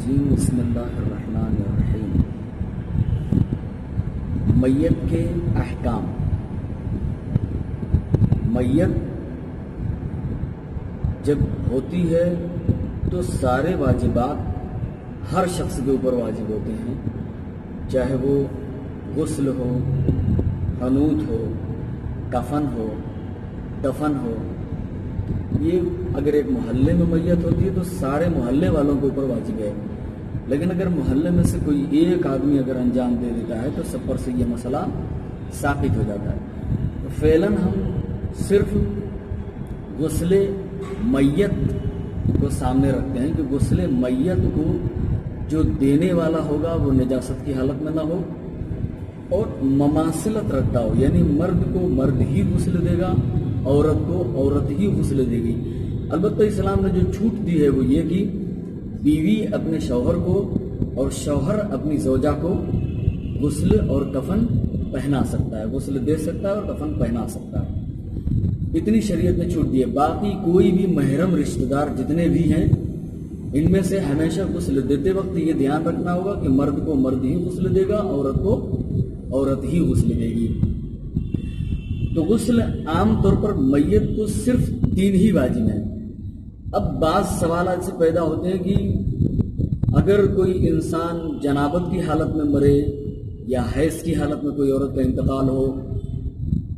الرجیم بسم اللہ الرحمن الرحیم۔ میت کے احکام۔ میت جب ہوتی ہے تو سارے واجبات ہر شخص کے اوپر واجب ہوتے ہیں، چاہے وہ غسل ہو، حنوط ہو، کفن ہو، دفن ہو۔ یہ اگر ایک محلے میں میت ہوتی ہے تو سارے محلے والوں کے اوپر واجب ہے، لیکن اگر محلے میں سے کوئی ایک آدمی اگر انجام دے دیتا ہے تو سب پر سے یہ مسئلہ ثابت ہو جاتا ہے۔ تو فعلاً ہم صرف غسل میت کو سامنے رکھتے ہیں کہ غسل میت کو جو دینے والا ہوگا وہ نجاست کی حالت میں نہ ہو اور مماثلت رکھتا ہو، یعنی مرد کو مرد ہی غسل دے گا، عورت کو عورت ہی غسل دے گی۔ البتہ اسلام نے جو چھوٹ دی ہے وہ یہ کہ بیوی اپنے شوہر کو اور شوہر اپنی زوجہ کو غسل اور کفن پہنا سکتا ہے، غسل دے سکتا ہے اور کفن پہنا سکتا ہے، اتنی شریعت نے چھوٹ دی ہے۔ باقی کوئی بھی محرم رشتہ دار جتنے بھی ہیں ان میں سے ہمیشہ غسل دیتے وقت یہ دھیان رکھنا ہوگا کہ مرد کو مرد ہی غسل دے گا، عورت کو عورت ہی غسل دے گی۔ تو غسل عام طور پر میت کو صرف 3 ہی واجب ہیں۔ اب بعض سوالات سے پیدا ہوتے ہیں کہ اگر کوئی انسان جنابت کی حالت میں مرے یا حیض کی حالت میں کوئی عورت کا انتقال ہو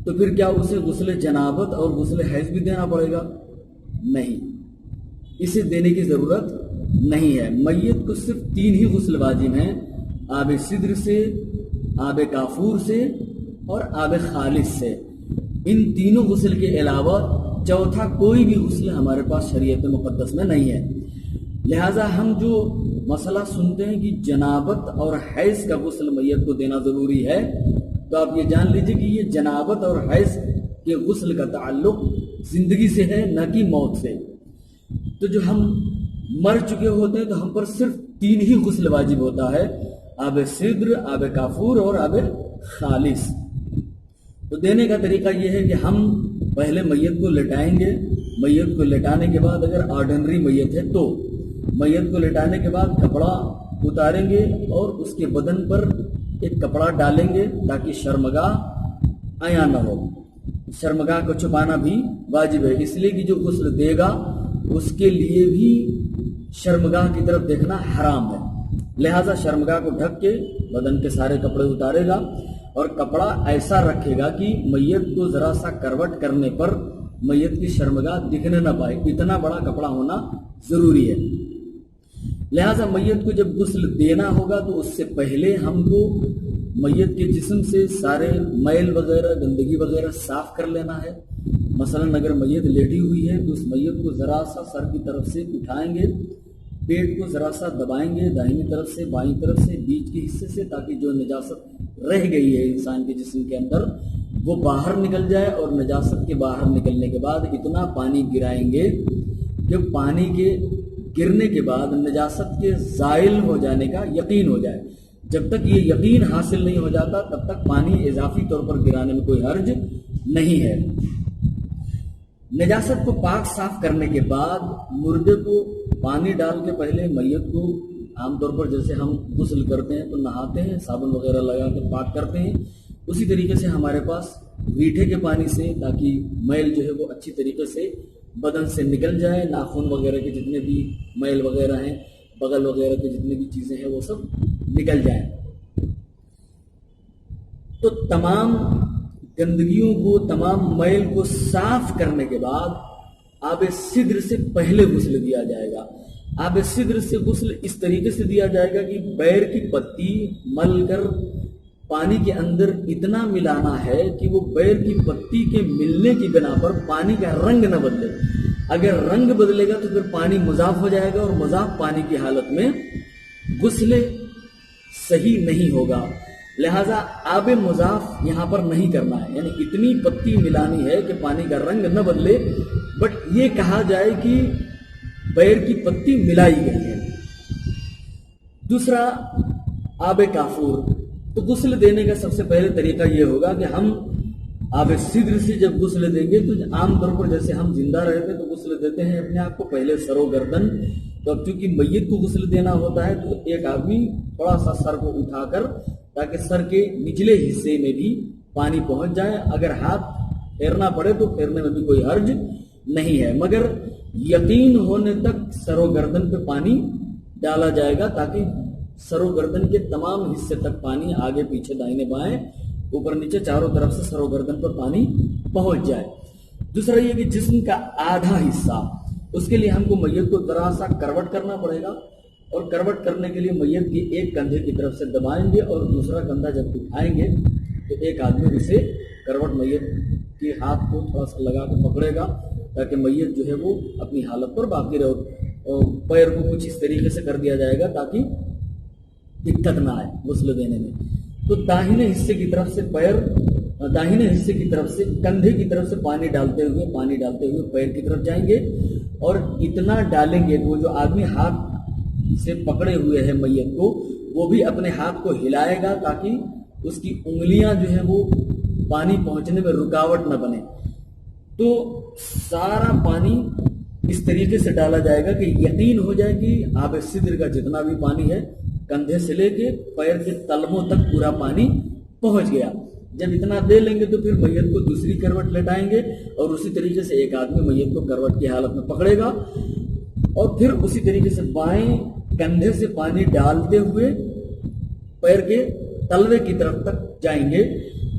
تو پھر کیا اسے غسل جنابت اور غسل حیض بھی دینا پڑے گا؟ نہیں، اسے دینے کی ضرورت نہیں ہے۔ میت کو صرف 3 ہی غسل واجب ہیں، آب سدر سے، آب کافور سے اور آب خالص سے۔ ان تینوں غسل کے علاوہ چوتھا کوئی بھی غسل ہمارے پاس شریعت مقدس میں نہیں ہے۔ لہٰذا ہم جو مسئلہ سنتے ہیں کہ جنابت اور حیض کا غسل میت کو دینا ضروری ہے، تو آپ یہ جان لیجئے کہ یہ جنابت اور حیض کے غسل کا تعلق زندگی سے ہے، نہ کہ موت سے۔ تو جو ہم مر چکے ہوتے ہیں تو ہم پر صرف 3 ہی غسل واجب ہوتا ہے، آب سدر، آب کافور اور آب خالص۔ تو دینے کا طریقہ یہ ہے کہ ہم پہلے میت کو لٹائیں گے۔ میت کو لٹانے کے بعد اگر آرڈنری میت ہے تو میت کو لٹانے کے بعد کپڑا اتاریں گے اور اس کے بدن پر ایک کپڑا ڈالیں گے تاکہ شرمگاہ عیاں نہ ہو۔ شرمگاہ کو چھپانا بھی واجب ہے، اس لیے کہ جو غسل دے گا اس کے لیے بھی شرمگاہ کی طرف دیکھنا حرام ہے۔ لہٰذا شرمگاہ کو ڈھک کے بدن کے سارے کپڑے اتارے گا اور کپڑا ایسا رکھے گا کہ میت کو ذرا سا کروٹ کرنے پر میت کی شرمگاہ دکھنے نہ پائے، اتنا بڑا کپڑا ہونا ضروری ہے۔ لہٰذا میت کو جب غسل دینا ہوگا تو اس سے پہلے ہم کو میت کے جسم سے سارے میل وغیرہ گندگی وغیرہ صاف کر لینا ہے۔ مثلاً اگر میت لیٹی ہوئی ہے تو اس میت کو ذرا سا سر کی طرف سے اٹھائیں گے، پیٹ کو ذرا سا دبائیں گے داہنی طرف سے بائیں طرف سے بیچ کے حصے سے، تاکہ جو نجاست رہ گئی ہے انسان کے جسم کے اندر وہ باہر نکل جائے، اور نجاست کے باہر نکلنے کے بعد اتنا پانی گرائیں گے کہ پانی کے گرنے کے بعد نجاست کے زائل ہو جانے کا یقین ہو جائے۔ جب تک یہ یقین حاصل نہیں ہو جاتا تب تک پانی اضافی طور پر گرانے میں کوئی حرج نہیں ہے۔ نجاست کو پاک صاف کرنے کے بعد مردے کو پانی ڈال کے پہلے میت کو عام طور پر جیسے ہم غسل کرتے ہیں تو نہاتے ہیں، صابن وغیرہ لگا کے پاک کرتے ہیں، اسی طریقے سے ہمارے پاس میٹھے کے پانی سے، تاکہ میل جو ہے وہ اچھی طریقے سے بدن سے نکل جائے، ناخن وغیرہ کے جتنے بھی میل وغیرہ ہیں، بغل وغیرہ کے جتنے بھی چیزیں ہیں وہ سب نکل جائیں۔ تو تمام گندگیوں کو، تمام میل کو صاف کرنے کے بعد آب سدر سے پہلے غسل دیا جائے گا۔ آب سدر سے غسل اس طریقے سے دیا جائے گا کہ بیر کی پتی مل کر پانی کے اندر اتنا ملانا ہے کہ وہ بیر کی پتی کے ملنے کی بنا پر پانی کا رنگ نہ بدلے۔ اگر رنگ بدلے گا تو پھر پانی مضاف ہو جائے گا، اور مضاف پانی کی حالت میں غسل صحیح نہیں ہوگا۔ لہٰذا آب مضاف یہاں پر نہیں کرنا ہے، یعنی اتنی پتی ملانی ہے کہ پانی کا رنگ نہ بدلے، بٹ یہ کہا جائے کہ بیر کی پتی ملائی گئی ہے۔ دوسرا آب کافور۔ تو غسل دینے کا سب سے پہلے طریقہ یہ ہوگا کہ ہم آب سدر سے جب غسل دیں گے تو عام طور پر جیسے ہم زندہ رہتے تو غسل دیتے ہیں اپنے آپ کو، پہلے سر و گردن تو اب چونکہ میت کو غسل دینا ہوتا ہے تو ایک آدمی تھوڑا سا سر کو اٹھا کر تاکہ سر کے نچلے حصے میں بھی پانی پہنچ جائے، اگر ہاتھ پھیرنا پڑے تو پھیرنے میں بھی کوئی حرج نہیں ہے، مگر یقین ہونے تک سر و گردن پہ پانی ڈالا جائے گا تاکہ سر و گردن کے تمام حصے تک پانی آگے پیچھے دائیں بائیں اوپر نیچے چاروں طرف سے سر و گردن پر پانی پہنچ جائے۔ دوسرا یہ کہ جسم کا آدھا حصہ، اس کے لیے ہم کو میت کو ذرا سا کروٹ کرنا پڑے گا، اور کروٹ کرنے کے لیے میت کی ایک کندھے کی طرف سے دبائیں گے اور دوسرا کندھا جب اٹھائیں گے تو ایک آدمی اسے کروٹ میت کے ہاتھ کو تھوڑا سا لگا کے پکڑے گا تاکہ میت جو ہے وہ اپنی حالت پر باقی رہے، اور پیر کو کچھ اس طریقے سے کر دیا جائے گا تاکہ دقت نہ آئے غسل دینے میں۔ تو داہنے حصے کی طرف سے داہنے حصے کی طرف سے کندھے کی طرف سے پانی ڈالتے ہوئے پیر کی طرف جائیں گے، اور اتنا ڈالیں گے کہ وہ جو آدمی ہاتھ سے پکڑے ہوئے ہے میت کو، وہ بھی اپنے ہاتھ کو ہلائے گا تاکہ اس کی انگلیاں جو ہیں وہ پانی پہنچنے میں رکاوٹ نہ بنے۔ تو سارا پانی اس طریقے سے ڈالا جائے گا کہ یقین ہو جائے کہ آب سدر کا جتنا بھی پانی ہے کندھے سے لے کے پیر کے تلووں تک پورا پانی پہنچ گیا۔ جب اتنا دے لیں گے تو پھر میت کو دوسری کروٹ لٹائیں گے، اور اسی طریقے سے ایک آدمی میت کو کروٹ کی حالت میں پکڑے گا، اور پھر اسی طریقے سے بائیں کندھے سے پانی ڈالتے ہوئے پیر کے تلوے کی طرف تک جائیں گے،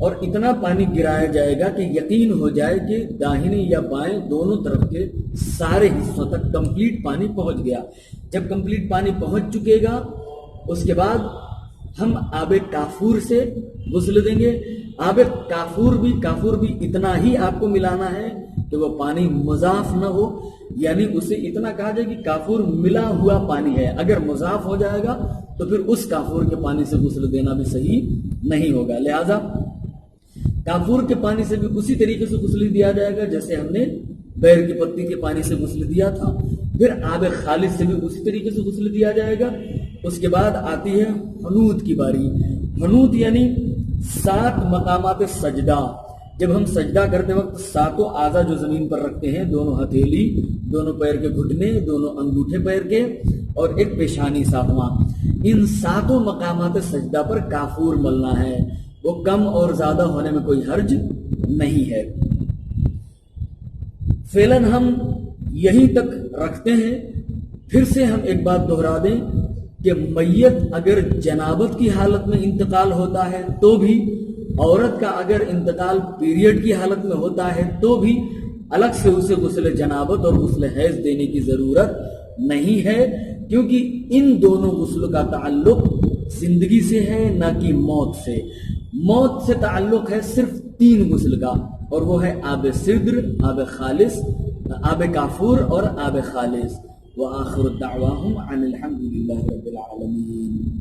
اور اتنا پانی گرایا جائے گا کہ یقین ہو جائے کہ داہنے یا بائیں دونوں طرف کے سارے حصوں تک کمپلیٹ پانی پہنچ گیا۔ جب کمپلیٹ پانی پہنچ چکے گا اس کے بعد ہم آب کافور سے غسل دیں گے۔ آب کافور بھی اتنا ہی آپ کو ملانا ہے کہ وہ پانی مضاف نہ ہو، یعنی اسے اتنا کہا جائے کہ کافور ملا ہوا پانی ہے، اگر مضاف ہو جائے گا تو پھر اس کافور کے پانی سے غسل دینا بھی صحیح نہیں ہوگا۔ لہذا کافور کے پانی سے بھی اسی طریقے سے غسل دیا جائے گا جیسے ہم نے بیر کی پتی کے پانی سے غسل دیا تھا۔ پھر آب خالص سے بھی اسی طریقے سے غسل دیا جائے گا۔ اس کے بعد آتی ہے حنوت کی باری۔ حنوت یعنی 7 مقامات سجدہ۔ جب ہم سجدہ کرتے وقت 7 اعضاء جو زمین پر رکھتے ہیں، دونوں ہتھیلی، دونوں پیر کے گھٹنے، دونوں انگوٹھے پیر کے، اور ایک پیشانی 7واں، ان 7 مقامات سجدہ پر کافور ملنا ہے۔ وہ کم اور زیادہ ہونے میں کوئی حرج نہیں ہے۔ فعلاً ہم یہیں تک رکھتے ہیں۔ پھر سے ہم ایک بات دہرا دیں کہ میت اگر جنابت کی حالت میں انتقال ہوتا ہے تو بھی، عورت کا اگر انتقال پیریڈ کی حالت میں ہوتا ہے تو بھی الگ سے اسے غسل جنابت اور غسل حیض دینے کی ضرورت نہیں ہے، کیونکہ ان دونوں غسل کا تعلق زندگی سے ہے نہ کہ موت سے۔ موت سے تعلق ہے صرف 3 غسل کا، اور وہ ہے آب سدر، آب خالص، آب کافور اور آب خالص۔ وآخر دعواہم عن الحمد للہ رب العالمین۔